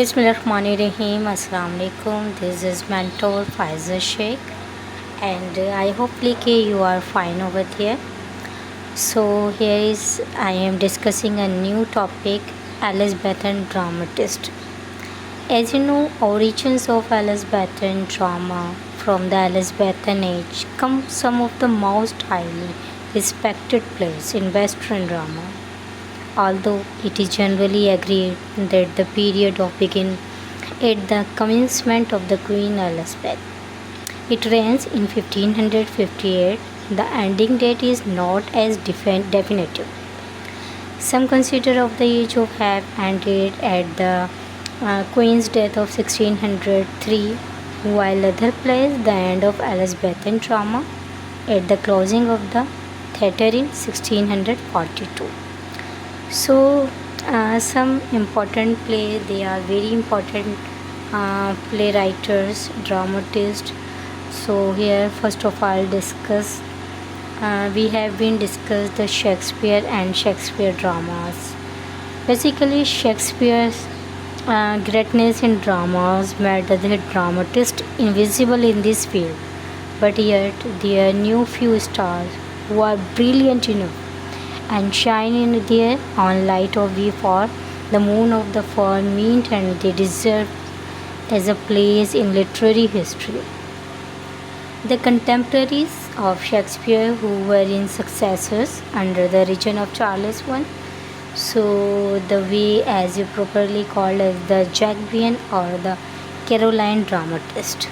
Bismillahirrahmanirrahim. Assalamu alaikum. This is mentor Faiza Shaikh, and I hope like you are fine over here. So here is I am discussing a new topic, Elizabethan Dramatists. As you know, origins of Elizabethan drama from the Elizabethan age come some of the most highly respected plays in Western drama. Although it is generally agreed that the period of begin at the commencement of the Queen Elizabeth. It reigns in 1558. The ending date is not as definitive. Some consider of the age of have ended at the Queen's death of 1603, while other place the end of Elizabethan drama at the closing of the theatre in 1642. So some important play, they are very important playwriters, dramatists. So here first of all discuss we have been discussed the Shakespeare and Shakespeare dramas. Basically Shakespeare's greatness in dramas made the dramatist invisible in this field, but yet there are new few stars who are brilliant enough and shine in their own light of view for the moon of the firmament, and they deserve as a place in literary history. The contemporaries of Shakespeare who were in successors under the region of Charles I, so the way as you properly called as the Jacobean or the Caroline dramatist,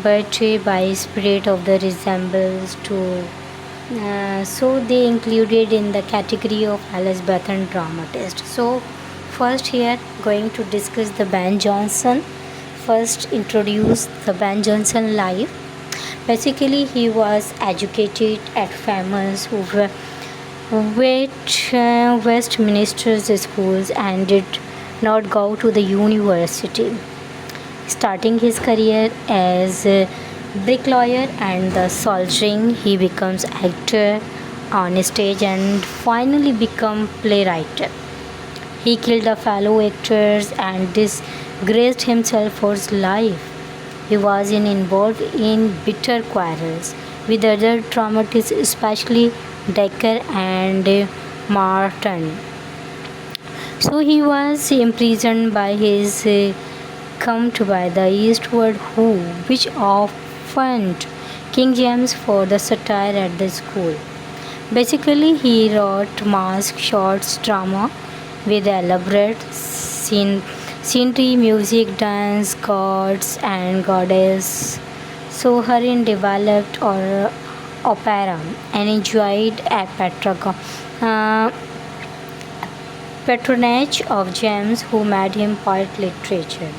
but by spirit of the resemblance to so they included in the category of Elizabethan dramatist. So first here going to discuss the Ben Jonson. First introduce the Ben Jonson life. Basically he was educated at famous Westminster schools and did not go to the university, starting his career as a bricklayer and the soldiering. He becomes actor on stage and finally become playwright. He killed a fellow actors and disgraced himself for his life. He was involved in bitter quarrels with other dramatists, especially Dekker and Martin. So he was imprisoned by his come to by the eastward who, which offended King James for the satire at the school. Basically, he wrote mask shorts drama with elaborate scenery, music, dance, gods and goddess. So Harin developed or opera and enjoyed a patronage of James, who made him poet literature.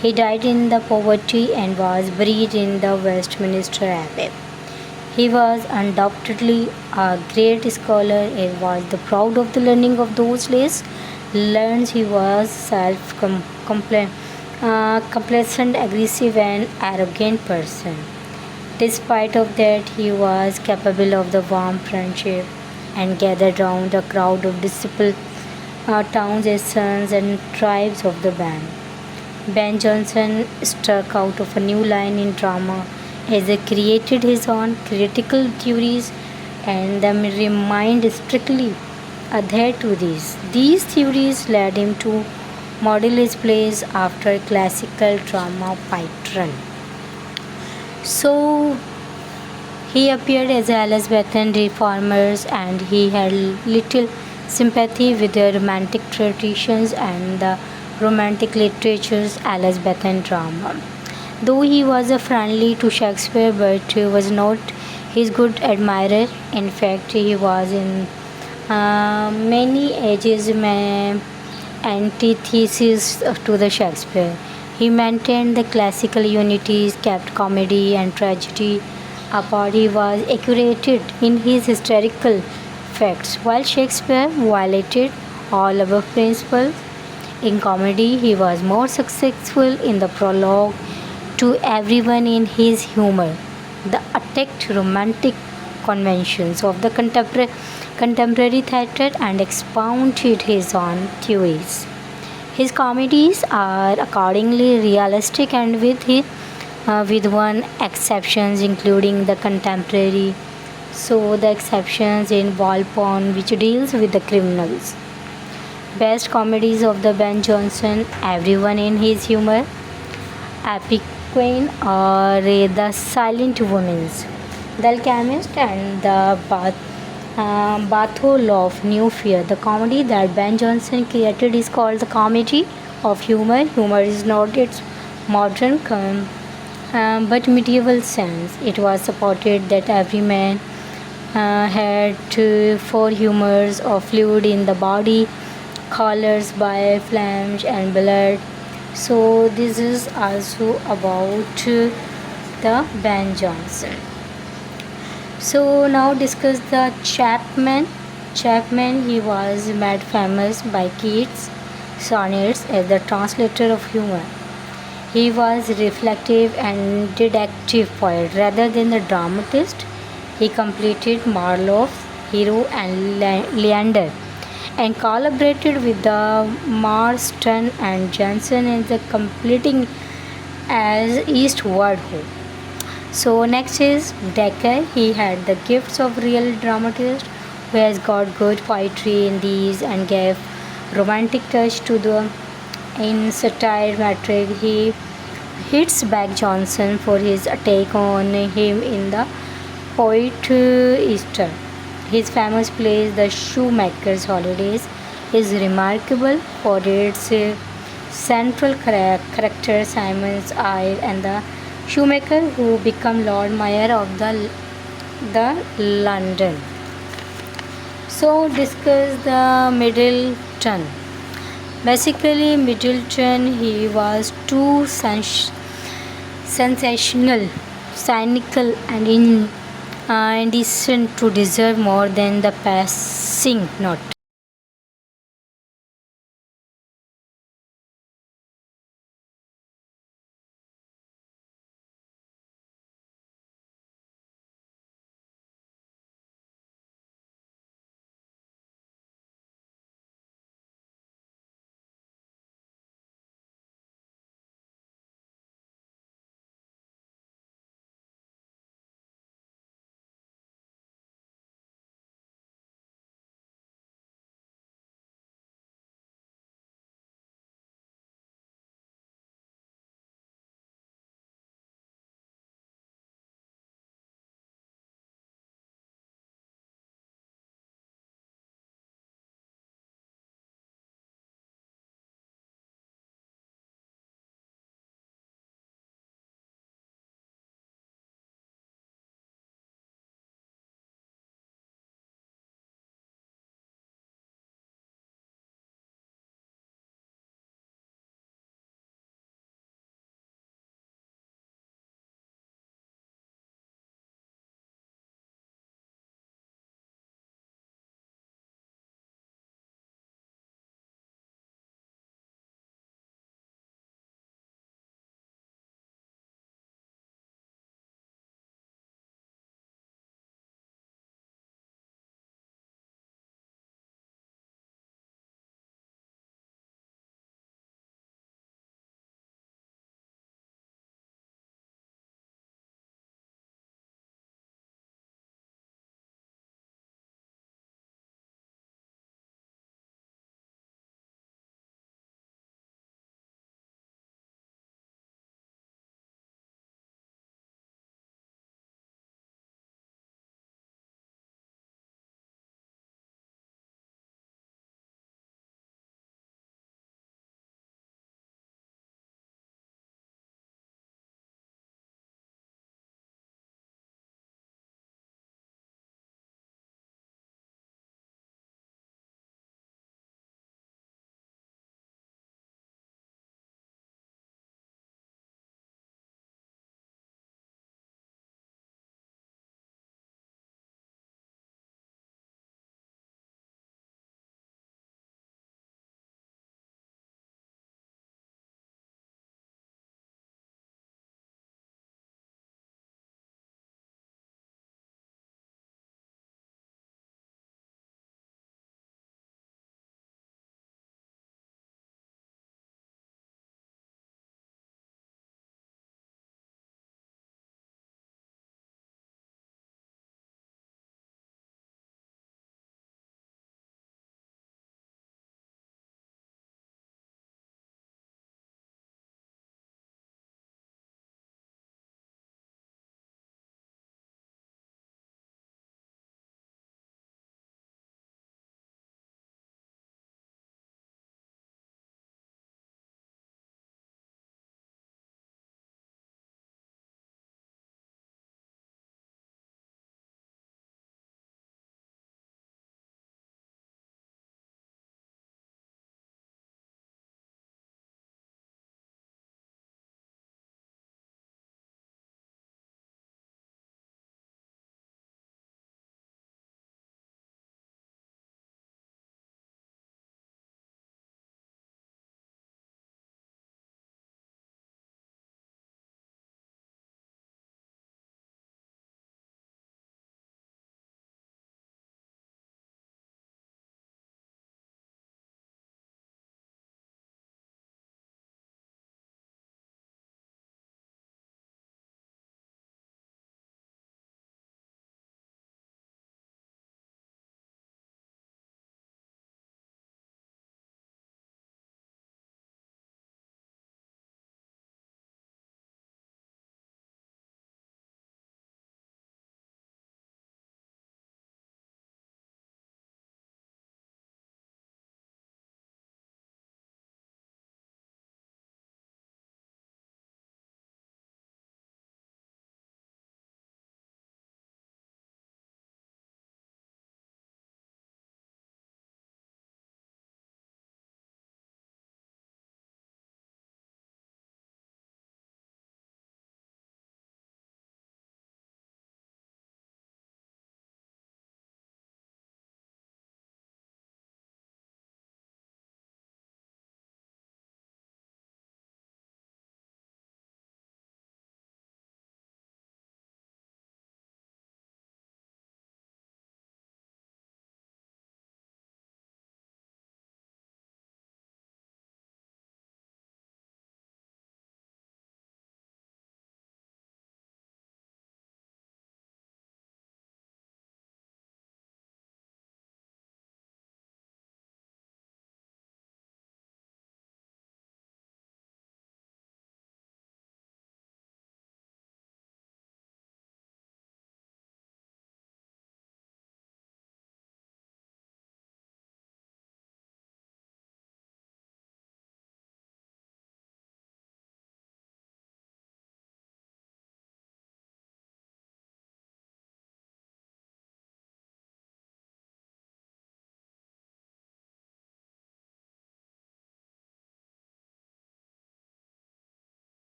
He died in the poverty and was buried in the Westminster Abbey. He was undoubtedly a great scholar and was the proud of the learning of those days. Learns he was complacent, aggressive and arrogant person. Despite of that, he was capable of the warm friendship and gathered round a crowd of disciple towns as sons and tribes of the band. Ben Jonson struck out of a new line in drama as he created his own critical theories and them remained strictly adhered to these. These theories led him to model his plays after classical drama pattern. So he appeared as Elizabethan reformers and he had little sympathy with the romantic traditions and the romantic literature's Elizabethan drama. Though he was a friendly to Shakespeare, but was not his good admirer. In fact, he was in many ages antithesis to the Shakespeare. He maintained the classical unities, kept comedy and tragedy apart. He was accurate in his historical facts, while Shakespeare violated all above principles. In comedy, he was more successful in the prologue to everyone in his humor. The attacked romantic conventions of the contemporary theatre and expounded his own theories. His comedies are accordingly realistic and with one exceptions including the contemporary. So the exceptions involve porn which deals with the criminals. Best comedies of the Ben Jonson, Everyone in His Humor, Epic Queen or The Silent Women's, The Alchemist and The Battle of New Fear. The comedy that Ben Jonson created is called the comedy of humor. Humor is not its modern but medieval sense. It was supported that every man had four humors or fluid in the body, colors by flames and blood. So this is also about the Ben Jonson. So now discuss the Chapman. Chapman, he was made famous by Keats' sonnets as the translator of humor. He was reflective and didactic poet rather than the dramatist. He completed Marlowe's Hero and Leander and collaborated with the Marston and Johnson in the completing as Eastward Ho. So next is Decker. He had the gifts of real dramatist who has got good poetry in these and gave romantic touch to the in satire metric. He hits back Johnson for his attack on him in the Poet Easter. His famous play The Shoemaker's Holidays is remarkable for its central character Simon's Eye and the shoemaker who became Lord Mayor of the London. So discuss the Middleton. Basically, Middleton he was too sensational, cynical, and indecent to deserve more than the passing note.